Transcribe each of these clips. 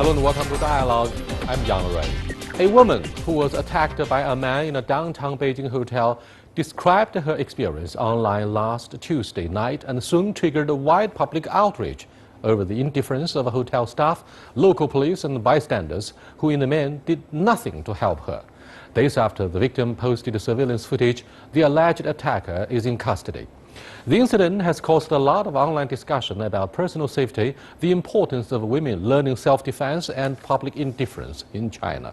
Hello and welcome to Dialogue. I'm Yang Ray. A woman who was attacked by a man in a downtown Beijing hotel described her experience online last Tuesday night and soon triggered a wide public outrage over the indifference of hotel staff, local police and bystanders who in the main did nothing to help her. Days after the victim posted surveillance footage, the alleged attacker is in custody. The incident has caused a lot of online discussion about personal safety, the importance of women learning self-defense and public indifference in China.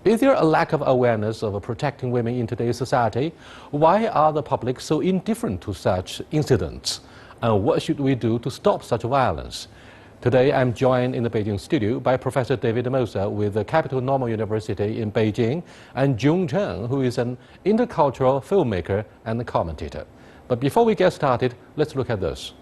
Is there a lack of awareness of protecting women in today's society? Why are the public so indifferent to such incidents? And what should we do to stop such violence? Today, I'm joined in the Beijing studio by Professor David Moser with the Capital Normal University in Beijing and Jung Chen, who is an intercultural filmmaker and commentator. But before we get started, let's look at this.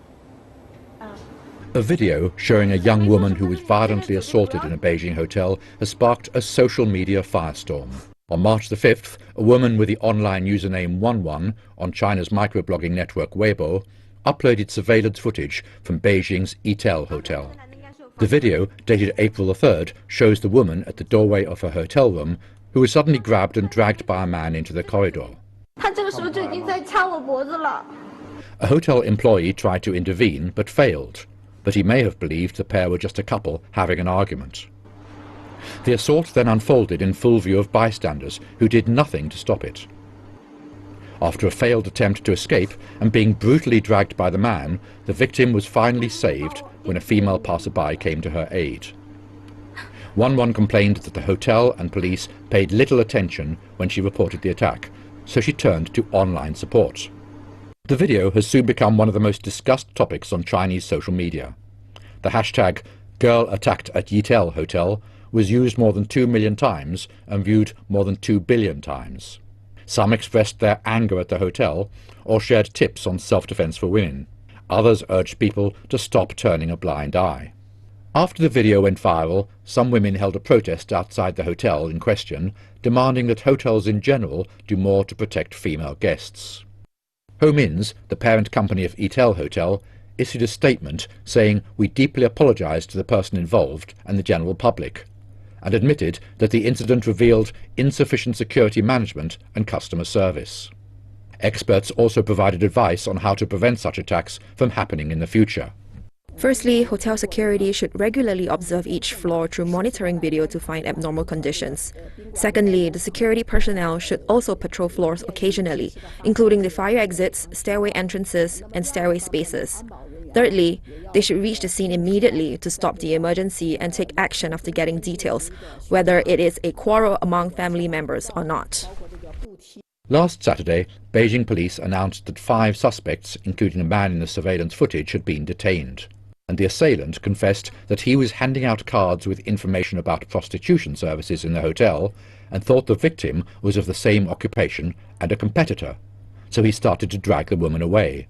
A video showing a young woman who was violently assaulted in a Beijing hotel has sparked a social media firestorm. On March the 5th, a woman with the online username 11 on China's microblogging network Weibo uploaded surveillance footage from Beijing's Etel hotel. The video, dated April the 3rd, shows the woman at the doorway of her hotel room who was suddenly grabbed and dragged by a man into the corridor. A hotel employee tried to intervene but failed, but he may have believed the pair were just a couple having an argument. The assault then unfolded in full view of bystanders who did nothing to stop it. After a failed attempt to escape and being brutally dragged by the man, the victim was finally saved when a female passerby came to her aid. 11 complained that the hotel and police paid little attention when she reported the attack, so she turned to online support. The video has soon become one of the most discussed topics on Chinese social media. The hashtag #GirlAttackedAtYetel Hotel was used more than 2 million times and viewed more than 2 billion times. Some expressed their anger at the hotel or shared tips on self-defense for women. Others urged people to stop turning a blind eye. After the video went viral, some women held a protest outside the hotel in question, demanding that hotels in general do more to protect female guests. Homins, the parent company of Etel Hotel, issued a statement saying, "We deeply apologize to the person involved and the general public," and admitted that the incident revealed insufficient security management and customer service. Experts also provided advice on how to prevent such attacks from happening in the future. Firstly, hotel security should regularly observe each floor through monitoring video to find abnormal conditions. Secondly, the security personnel should also patrol floors occasionally, including the fire exits, stairway entrances, and stairway spaces. Thirdly, they should reach the scene immediately to stop the emergency and take action after getting details, whether it is a quarrel among family members or not. Last Saturday, Beijing police announced that 5 suspects, including a man in the surveillance footage, had been detained. And the assailant confessed that he was handing out cards with information about prostitution services in the hotel and thought the victim was of the same occupation and a competitor, so he started to drag the woman away.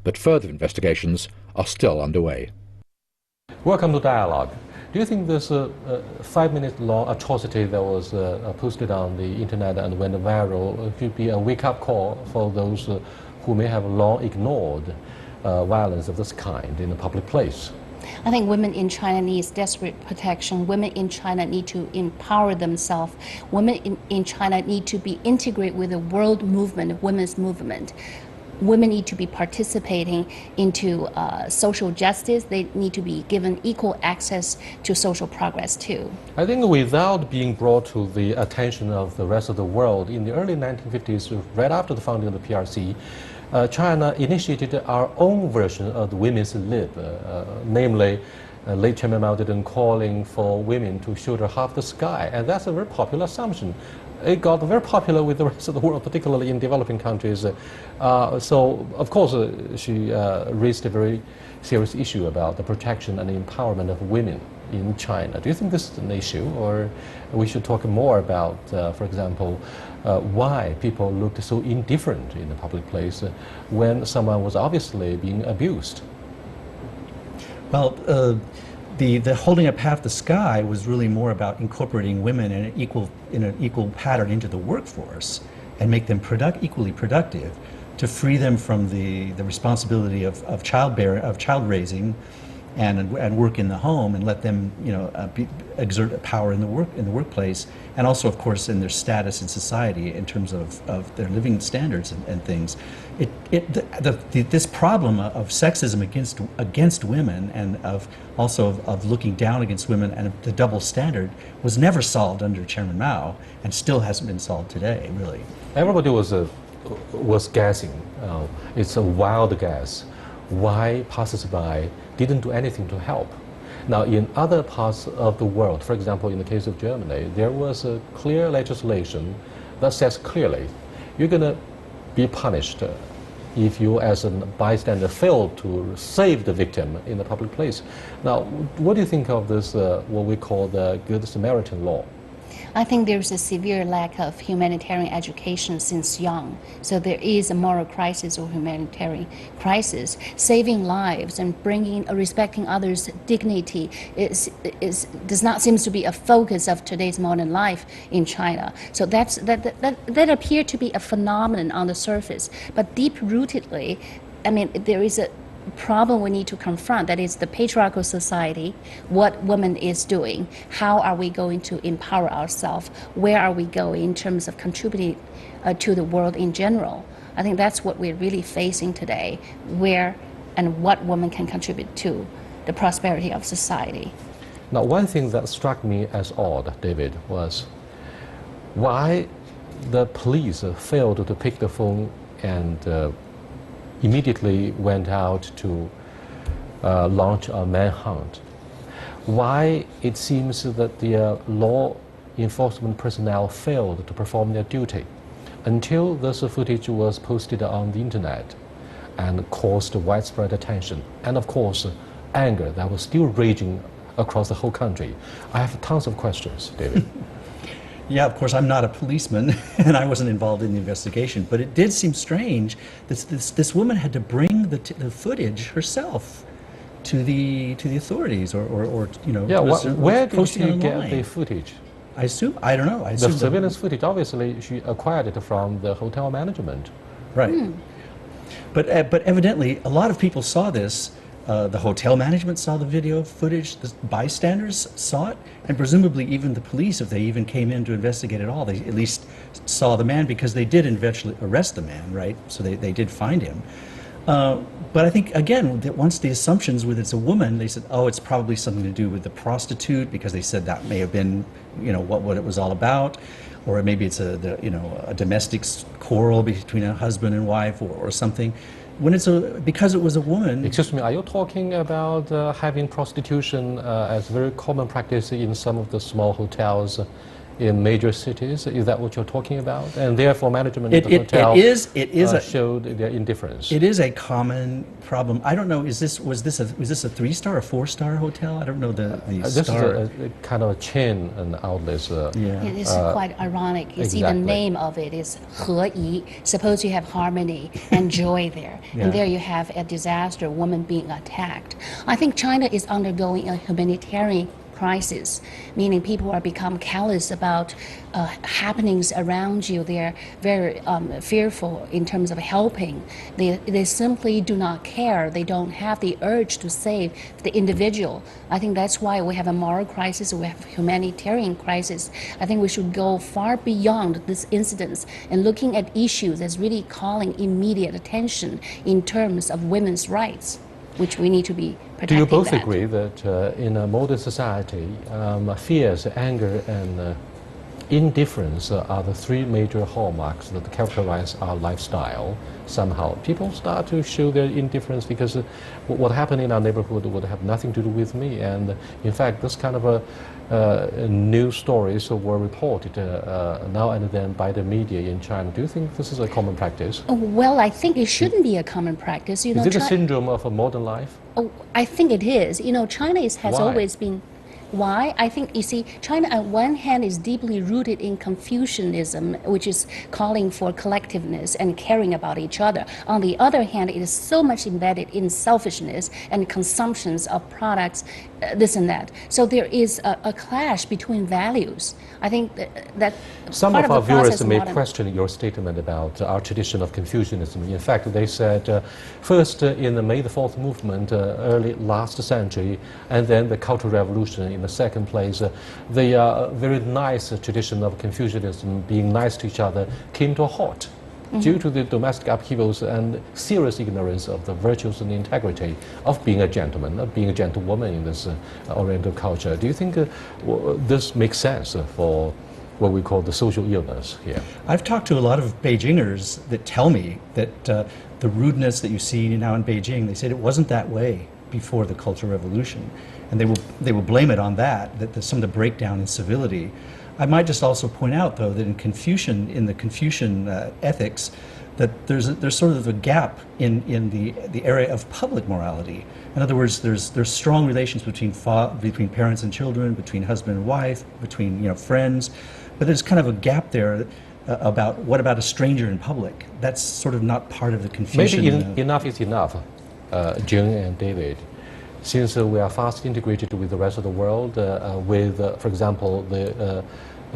But further investigations are still underway. Welcome to Dialogue. Do you think this 5-minute long atrocity that was posted on the internet and went viral could be a wake-up call for those who may have long ignored violence of this kind in a public place? I think women in China need desperate protection. Women in China need to empower themselves. Women in China need to be integrated with the world movement, women's movement. Women need to be participating into social justice. They need to be given equal access to social progress too. I think without being brought to the attention of the rest of the world, in the early 1950s, right after the founding of the PRC, China initiated our own version of the women's lib, namely late Chairman Mao Zedong calling for women to shoulder half the sky, and that's a very popular assumption. It got very popular with the rest of the world, particularly in developing countries. So, of course, she raised a very serious issue about the protection and empowerment of women in China. Do you think this is an issue, or we should talk more about, for example, why people looked so indifferent in the public place when someone was obviously being abused? Well, the holding up half the sky was really more about incorporating women in an equal pattern into the workforce and make them equally productive, to free them from the responsibility of child raising and work in the home and let them exert power in the workplace, and also of course in their status in society in terms of their living standards and things. This problem of sexism against women and of looking down against women and the double standard was never solved under Chairman Mao and still hasn't been solved today, really. Everybody was guessing. It's a wild guess. Why passers-by didn't do anything to help? Now, in other parts of the world, for example, in the case of Germany, there was a clear legislation that says clearly, you're going to be punished if you, as a bystander, fail to save the victim in a public place. Now, what do you think of this, what we call the Good Samaritan law? I think there's a severe lack of humanitarian education since young. So there is a moral crisis or humanitarian crisis. Saving lives and respecting others' dignity does not seem to be a focus of today's modern life in China. So that appeared to be a phenomenon on the surface, but deep-rootedly, I mean, there is a problem we need to confront, that is the patriarchal society, what women is doing, how are we going to empower ourselves, where are we going in terms of contributing to the world in general. I think that's what we're really facing today, where and what women can contribute to the prosperity of society. Now, one thing that struck me as odd, David, was why the police failed to pick the phone and immediately went out to launch a manhunt. Why it seems that the law enforcement personnel failed to perform their duty until this footage was posted on the internet and caused widespread attention and, of course, anger that was still raging across the whole country. I have tons of questions, David. Yeah, of course, I'm not a policeman, and I wasn't involved in the investigation. But it did seem strange that this woman had to bring the footage herself to the authorities, or Yeah, where did she get the footage? I don't know. The surveillance footage, obviously, she acquired it from the hotel management. Right. But evidently, a lot of people saw this. The hotel management saw the video footage, the bystanders saw it, and presumably even the police, if they even came in to investigate at all, they at least saw the man, because they did eventually arrest the man, right? So they did find him. But I think, again, that once the assumptions with it's a woman, they said, oh, it's probably something to do with the prostitute, because they said that may have been, what it was all about. Or maybe it's a domestic quarrel between a husband and wife or something. When because it was a woman. Excuse me, are you talking about having prostitution as very common practice in some of the small hotels in major cities? Is that what you're talking about? And therefore, management of the hotel showed their indifference. It is a common problem. I don't know. Was this a 3-star or 4-star hotel? I don't know the this star. is a kind of a chain and outlets. Yeah. It is quite ironic. You see, the Exactly. name of it is He Yi. Suppose you have harmony and joy there, Yeah. and there you have a disaster, woman being attacked. I think China is undergoing a humanitarian crisis, meaning people are become callous about happenings around you. They're very fearful in terms of helping. They simply do not care. They don't have the urge to save the individual. I think that's why we have a moral crisis, we have a humanitarian crisis. I think we should go far beyond this incident and looking at issues that's really calling immediate attention in terms of women's rights, which we need to be protecting. Do you both that. agree that in a modern society, fears, anger, and indifference are the three major hallmarks that characterize our lifestyle? Somehow, people start to show their indifference because what happened in our neighborhood would have nothing to do with me. And in fact, this kind of news stories were reported now and then by the media in China. Do you think this is a common practice? Well, I think it shouldn't be a common practice. Is it a syndrome of a modern life? Oh, I think it is. China has Why? always been. Why? I think, you see, China on one hand is deeply rooted in Confucianism, which is calling for collectiveness and caring about each other. On the other hand, it is so much embedded in selfishness and consumptions of products, this and that. So there is a clash between values. I think that some part of our the process viewers of may modern- question your statement about our tradition of Confucianism. In fact, they said first in the May the 4th movement early last century, and then the Cultural Revolution in the second place, the very nice tradition of Confucianism, being nice to each other, came to a halt. Due to the domestic upheavals and serious ignorance of the virtues and integrity of being a gentleman, of being a gentlewoman in this Oriental culture. Do you think this makes sense for what we call the social illness here? I've talked to a lot of Beijingers that tell me that the rudeness that you see now in Beijing, they said it wasn't that way before the Cultural Revolution. And they will blame it on that some of the breakdown in civility. I might just also point out, though, that in the Confucian ethics, that there's sort of a gap in the area of public morality. In other words, there's strong relations between parents and children, between husband and wife, between friends, but there's kind of a gap there about what about a stranger in public. That's sort of not part of the Confucian. Maybe enough is enough, June and David. Since we are fast integrated with the rest of the world, with, for example, the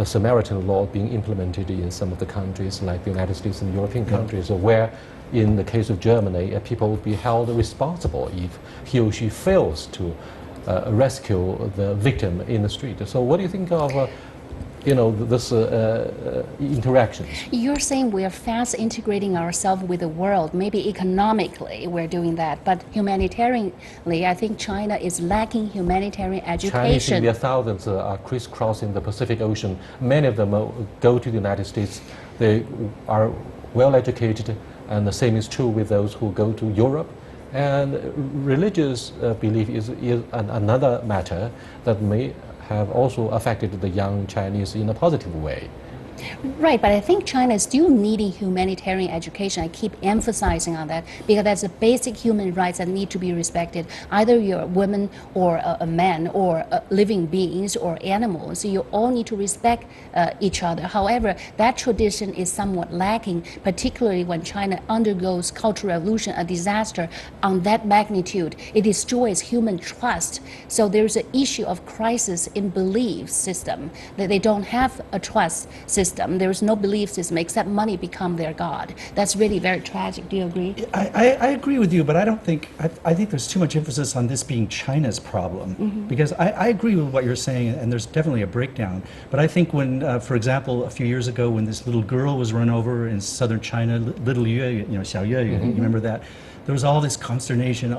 Samaritan law being implemented in some of the countries like the United States and European countries, where in the case of Germany, people would be held responsible if he or she fails to rescue the victim in the street. So what do you think of this interactions? You're saying we're fast integrating ourselves with the world. Maybe economically we're doing that, but humanitarianly, I think China is lacking humanitarian education. Chinese in their thousands are crisscrossing the Pacific Ocean. Many of them go to the United States. They are well educated, and the same is true with those who go to Europe. And religious belief is another matter that may have also affected the young Chinese in a positive way. Right, but I think China is still needing humanitarian education. I keep emphasizing on that because that's a basic human rights that need to be respected. Either you're a woman or a man or living beings or animals, you all need to respect each other. However, that tradition is somewhat lacking, particularly when China undergoes Cultural Revolution, a disaster on that magnitude. It destroys human trust. So there's an issue of crisis in belief system, that they don't have a trust system. There's no belief system except money become their god. That's really very tragic. Do you agree? I agree with you, but I don't think, I think there's too much emphasis on this being China's problem. Because I agree with what you're saying, and there's definitely a breakdown. But I think when, for example, a few years ago when this little girl was run over in southern China, little Yue, Xiao Yue, you remember that? There was all this consternation,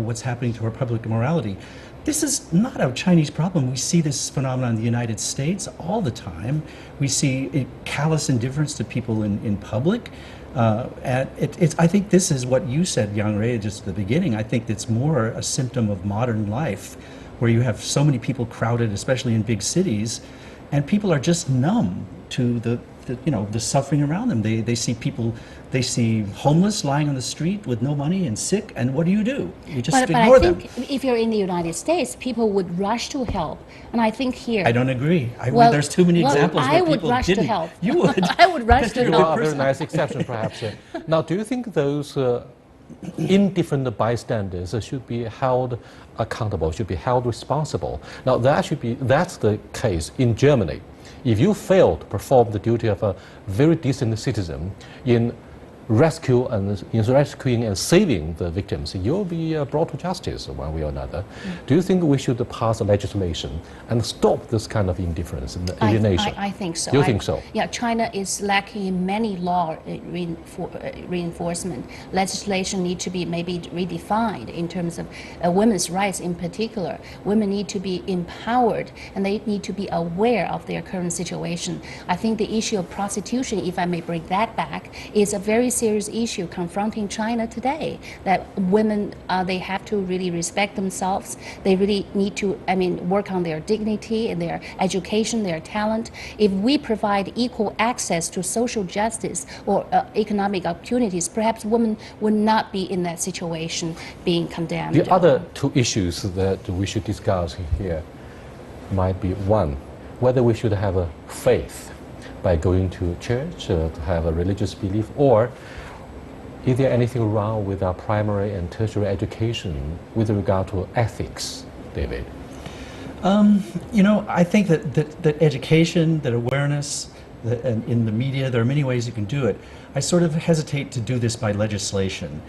what's happening to our public morality. This is not a Chinese problem. We see this phenomenon in the United States all the time. We see callous indifference to people in public. And I think this is what you said, Yang Rui, just at the beginning. I think it's more a symptom of modern life, where you have so many people crowded, especially in big cities, and people are just numb to the suffering around them. They see people, they see homeless lying on the street with no money and sick, and what do? You just ignore them. But I think if you're in the United States, people would rush to help. And I think here... I don't agree. There's too many examples where people didn't. I would rush to help. You would. I would rush to help. A very nice exception, perhaps. Now, do you think those indifferent bystanders should be held accountable, should be held responsible? Now, that's the case in Germany. If you fail to perform the duty of a very decent citizen in rescuing and saving the victims, you'll be brought to justice one way or another. Do you think we should pass legislation and stop this kind of indifference and alienation? I think so. Do you think so? Yeah, China is lacking in many law reinforcement. Legislation need to be maybe redefined in terms of women's rights in particular. Women need to be empowered and they need to be aware of their current situation. I think the issue of prostitution, if I may bring that back, is a very serious issue confronting China today, that women, they have to really respect themselves. They really need to, work on their dignity and their education, their talent. If we provide equal access to social justice or economic opportunities, perhaps women would not be in that situation being condemned. The other two issues that we should discuss here. might be one, whether we should have a faith by going to church, to have a religious belief, or is there anything wrong with our primary and tertiary education with regard to ethics, David? I think that education, that awareness, and in the media, there are many ways you can do it. I sort of hesitate to do this by legislation.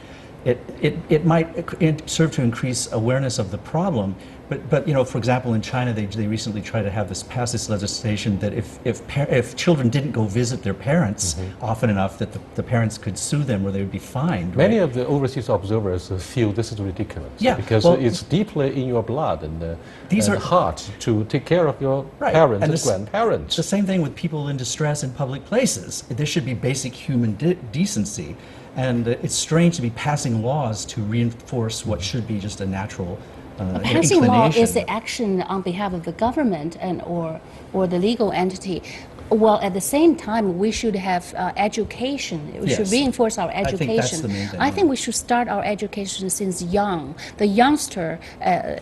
It might serve to increase awareness of the problem, but for example, in China, they recently tried to pass this legislation that if children didn't go visit their parents often enough, that the parents could sue them or they would be fined. Many of the overseas observers feel this is ridiculous. Yeah, because it's deeply in your blood and heart to take care of your parents and grandparents. It's the same thing with people in distress in public places. There should be basic human decency. And it's strange to be passing laws to reinforce what should be just a natural passing law is the action on behalf of the government or the legal entity. Well, at the same time, we should have education. We should reinforce our education. I think that's the main thing. I think we should start our education since young. The youngster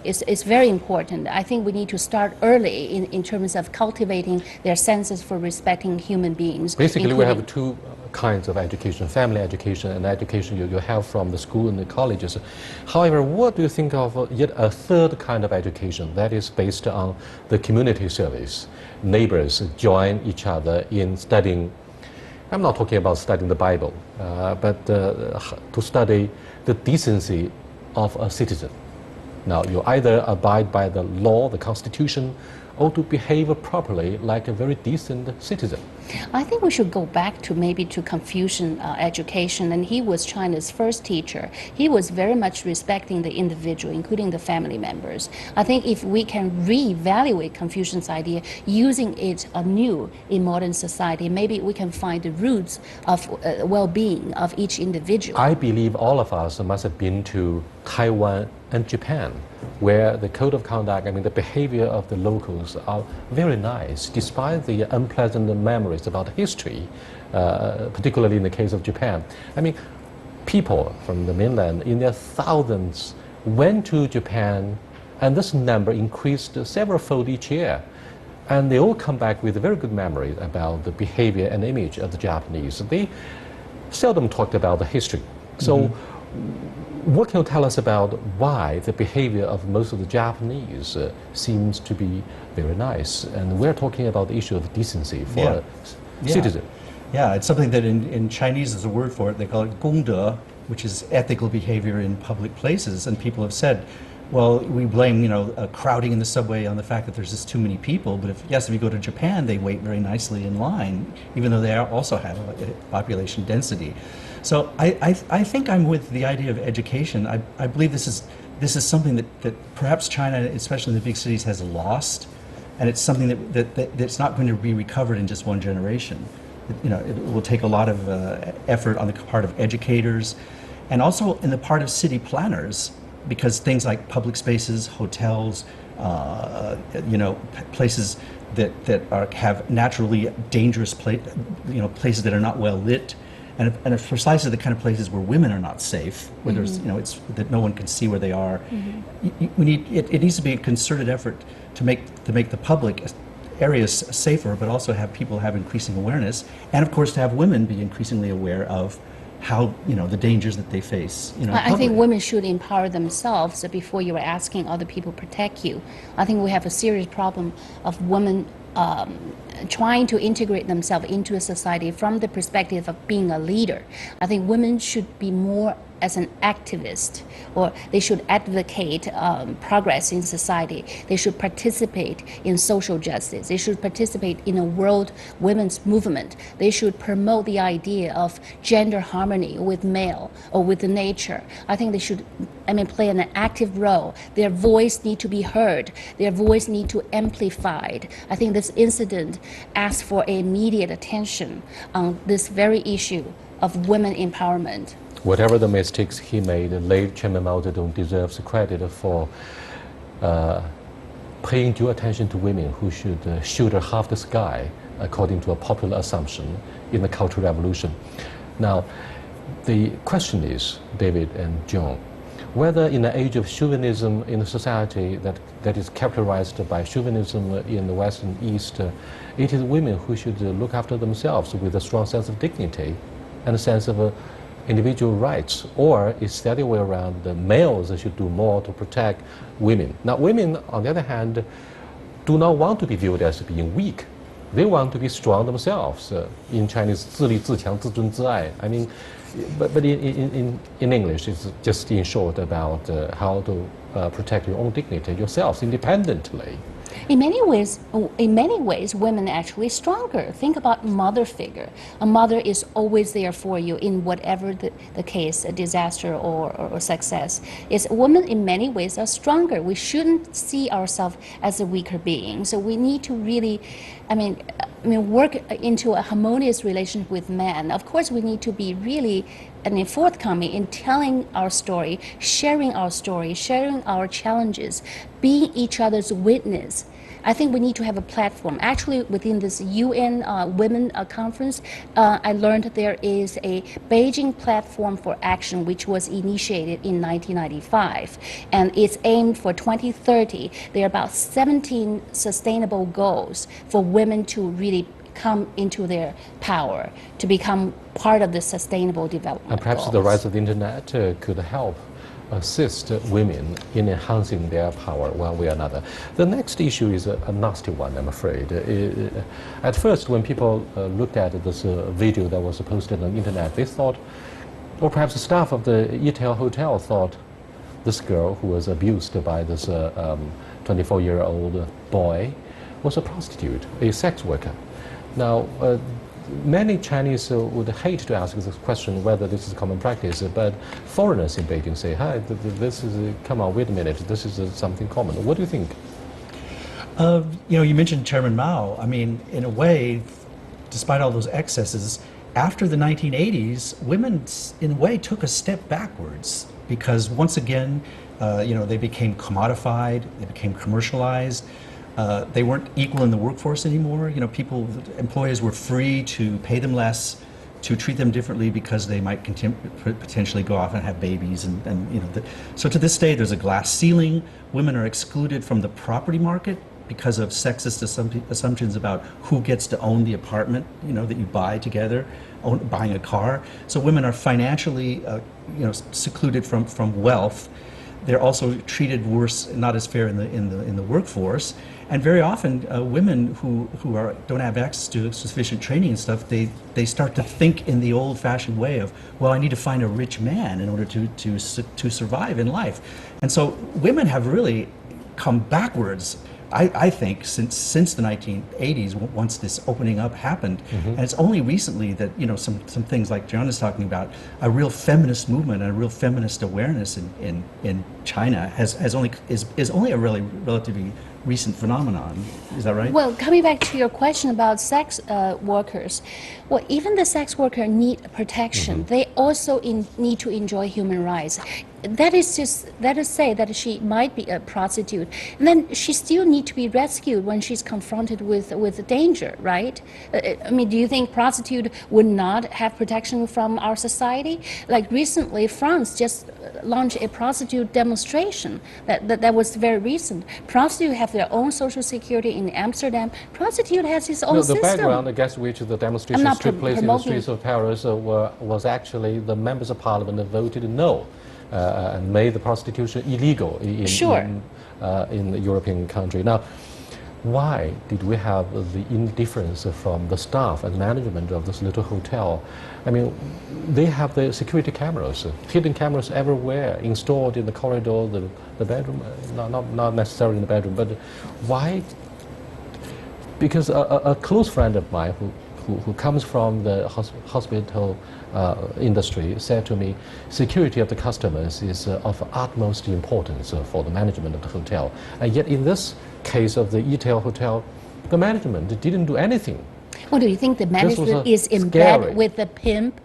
is very important. I think we need to start early in terms of cultivating their senses for respecting human beings. Basically, we have two kinds of education, family education and education you have from the school and the colleges. However, what do you think of yet a third kind of education that is based on the community service? Neighbors join each other in studying. I'm not talking about studying the Bible, but to study the decency of a citizen. Now, you either abide by the law, the Constitution, or to behave properly like a very decent citizen. I think we should go back to maybe to Confucian education, and he was China's first teacher. He was very much respecting the individual, including the family members. I think if we can reevaluate Confucian's idea, using it anew in modern society, maybe we can find the roots of well-being of each individual. I believe all of us must have been to Taiwan and Japan, where the code of conduct, the behavior of the locals are very nice, despite the unpleasant memories about history, particularly in the case of Japan. People from the mainland in their thousands went to Japan, and this number increased several-fold each year. And they all come back with very good memories about the behavior and image of the Japanese. They seldom talked about the history. So what can you tell us about why the behavior of most of the Japanese seems to be very nice? And we're talking about the issue of decency for a citizen. Yeah, it's something that in Chinese there's a word for it. They call it 公德, which is ethical behavior in public places. And people have said, well, we blame crowding in the subway on the fact that there's just too many people. But if you go to Japan, they wait very nicely in line, even though they also have a population density. So I think I'm with the idea of education. I believe this is something that perhaps China, especially in the big cities, has lost, and it's something that's not going to be recovered in just one generation. It will take a lot of effort on the part of educators, and also in the part of city planners, because things like public spaces, hotels, places that have naturally dangerous places that are not well lit. And it's precisely the kind of places where women are not safe, where there's, it's that no one can see where they are. It needs to be a concerted effort to make the public areas safer, but also have people have increasing awareness, and of course to have women be increasingly aware of how the dangers that they face. I think women should empower themselves before you are asking other people to protect you. I think we have a serious problem of women trying to integrate themselves into a society from the perspective of being a leader. I think women should be more as an activist, or they should advocate progress in society. They should participate in social justice. They should participate in a world women's movement. They should promote the idea of gender harmony with male or with the nature. I think they should play an active role. Their voice need to be heard. Their voice need to amplified. I think this incident asks for immediate attention on this very issue of women empowerment. Whatever the mistakes he made, late Chairman Mao Zedong deserves credit for paying due attention to women who should shoulder half the sky, according to a popular assumption in the Cultural Revolution. Now, the question is, David and John, whether in the age of chauvinism in a society that is characterized by chauvinism in the West and East, it is women who should look after themselves with a strong sense of dignity and a sense of individual rights, or it's the other way around, the males should do more to protect women. Now, women, on the other hand, do not want to be viewed as being weak. They want to be strong themselves. In Chinese, 自立自强自尊自爱. I mean, but in English, it's just in short about how to protect your own dignity yourselves independently. In many ways, women are actually stronger. Think about mother figure. A mother is always there for you in whatever the case, a disaster or success. Women in many ways are stronger. We shouldn't see ourselves as a weaker being. So we need to really, work into a harmonious relationship with men. Of course, we need to be really forthcoming in telling our story, sharing our challenges, being each other's witness. I think we need to have a platform. Actually, within this UN Women Conference, I learned there is a Beijing platform for action which was initiated in 1995, and it's aimed for 2030. There are about 17 sustainable goals for women to really come into their power, to become part of the sustainable development And perhaps goals. the rise of the internet could help assist women in enhancing their power one way or another. The next issue is a nasty one, I'm afraid. At first, when people looked at this video that was posted on the internet, they thought, or perhaps the staff of the Yitel Hotel thought, this girl who was abused by this 24-year-old boy was a prostitute, a sex worker. Now, many Chinese would hate to ask this question whether this is common practice, but foreigners in Beijing say, "Hi, this is come on, wait a minute, this is something common." What do you think? You mentioned Chairman Mao. I mean, in a way, despite all those excesses, after the 1980s, women, in a way, took a step backwards because once again, they became commodified, they became commercialized. They weren't equal in the workforce anymore. Employers were free to pay them less, to treat them differently because they might potentially go off and have babies. So to this day, there's a glass ceiling. Women are excluded from the property market because of sexist assumptions about who gets to own the apartment, that you buy together, buying a car. So women are financially, secluded from wealth. They're also treated worse, not as fair in the workforce. And very often, women who don't have access to sufficient training and stuff, they start to think in the old-fashioned way of, well, I need to find a rich man in order to survive in life. And so women have really come backwards, I think, since the 1980s, once this opening up happened. Mm-hmm. And it's only recently that some things like John is talking about, a real feminist movement and a real feminist awareness in China is only a really relatively recent phenomenon. Is that right? Well, coming back to your question about sex workers, well, even the sex worker need protection. Mm-hmm. They also need to enjoy human rights. That is say that she might be a prostitute, and then she still need to be rescued when she's confronted with danger, right? Do you think prostitute would not have protection from our society? Like recently, France just launched a prostitute demonstration. That was very recent. Prostitute have their own social security in Amsterdam. Prostitute has his own system. The background against which the demonstration took place in the streets of Paris was actually the members of parliament that voted no. And made the prostitution illegal in the European country. Now, why did we have the indifference from the staff and management of this little hotel? They have the security cameras, hidden cameras everywhere, installed in the corridor, the bedroom, not necessarily in the bedroom, but why? Because a close friend of mine who comes from the hospital industry said to me, security of the customers is of utmost importance for the management of the hotel. And yet in this case of the Yitel Hotel, the management didn't do anything. Well, do you think the management is in bed with the pimp?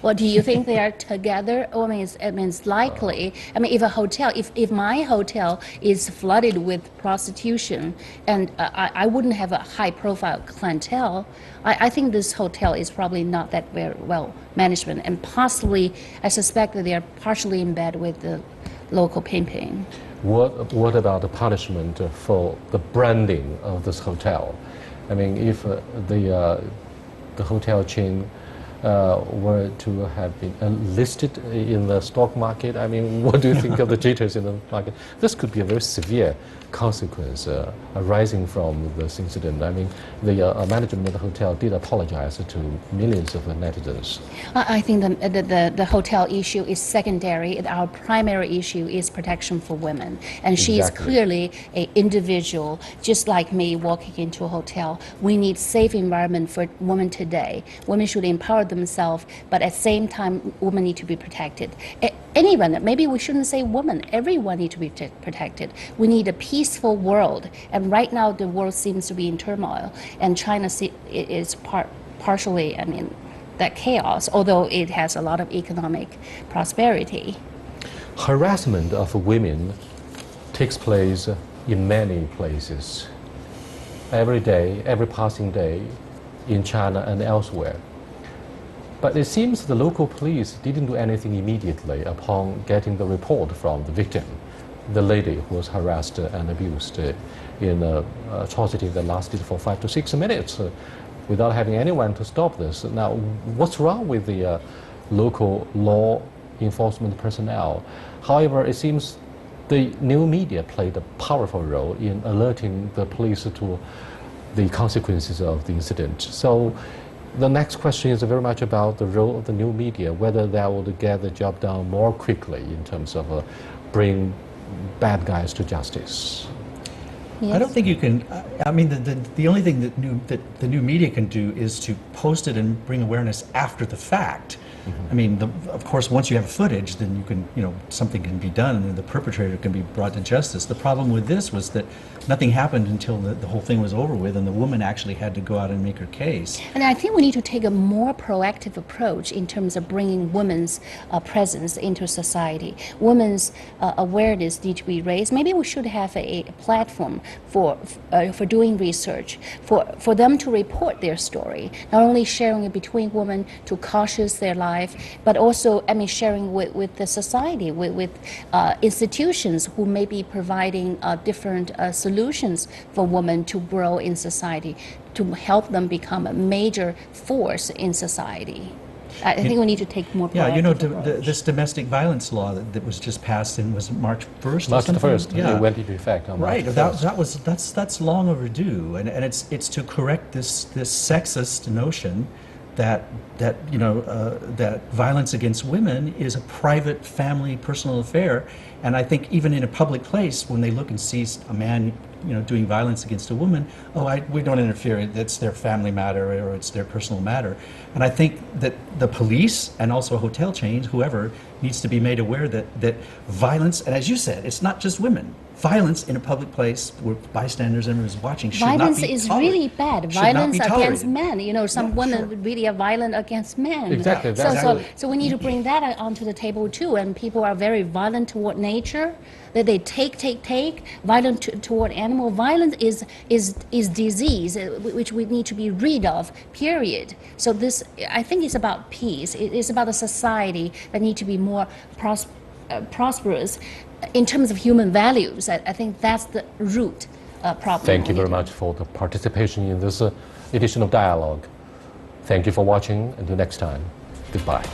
Or do you think they are together? It's likely. If my hotel is flooded with prostitution and I wouldn't have a high-profile clientele, I think this hotel is probably not that very well management, and possibly I suspect that they are partially in bed with the local pimping. What about the punishment for the branding of this hotel? I mean, if the hotel chain were to have been listed in the stock market, I mean, what do you think of the jitters in the market? This could be a very severe consequence arising from this incident. I mean, the management of the hotel did apologize to millions of netizens. I think the hotel issue is secondary. Our primary issue is protection for women. And she is clearly an individual, just like me, walking into a hotel. We need safe environment for women today. Women should empower themselves, but at the same time, women need to be protected. Anyone, maybe we shouldn't say women, everyone needs to be protected. We need a peaceful world. And right now, the world seems to be in turmoil. And China is partially, I mean, that chaos, although it has a lot of economic prosperity. Harassment of women takes place in many places. Every day, every passing day in China and elsewhere. But it seems the local police didn't do anything immediately upon getting the report from the victim, the lady who was harassed and abused in an atrocity that lasted for 5 to 6 minutes without having anyone to stop this. Now, what's wrong with the local law enforcement personnel? However, it seems the new media played a powerful role in alerting the police to the consequences of the incident. So the next question is very much about the role of the new media, whether that would get the job done more quickly in terms of bring bad guys to justice. Yes. I don't think you can. I mean, the only thing that the new media can do is to post it and bring awareness after the fact. I mean, of course, once you have footage, then you can, something can be done, and the perpetrator can be brought to justice. The problem with this was that nothing happened until the whole thing was over with, and the woman actually had to go out and make her case. And I think we need to take a more proactive approach in terms of bringing women's presence into society. Women's awareness needs to be raised. Maybe we should have a platform for doing research, for them to report their story, not only sharing it between women to cautious their life, but also, I mean, sharing with the society, with institutions who may be providing different solutions for women to grow in society, to help them become a major force in society. I think we need to take more proactive approach. This domestic violence law that was just passed and was March 1st. March the 1st, yeah. it went into effect on March 1st. That's long overdue, and it's to correct this sexist notion that violence against women is a private, family, personal affair. And I think even in a public place, when they look and see a man, doing violence against a woman, we don't interfere. That's their family matter or it's their personal matter. And I think that the police and also hotel chains, whoever, needs to be made aware that violence, and as you said, it's not just women. Violence in a public place where bystanders and everyone's watching should violence not be is tolerated. really bad. Should Violence not be against tolerated. men. Some women really are violent against men. Exactly. So we need to bring that onto the table too. And people are very violent toward nature. That they take. Violent toward animal. Violence is disease, which we need to be rid of. Period. So this, I think, is about peace. It is about a society that need to be more prosperous in terms of human values. I think that's the root problem. Thank you very much for the participation in this edition of Dialogue. Thank you for watching. Until next time, goodbye.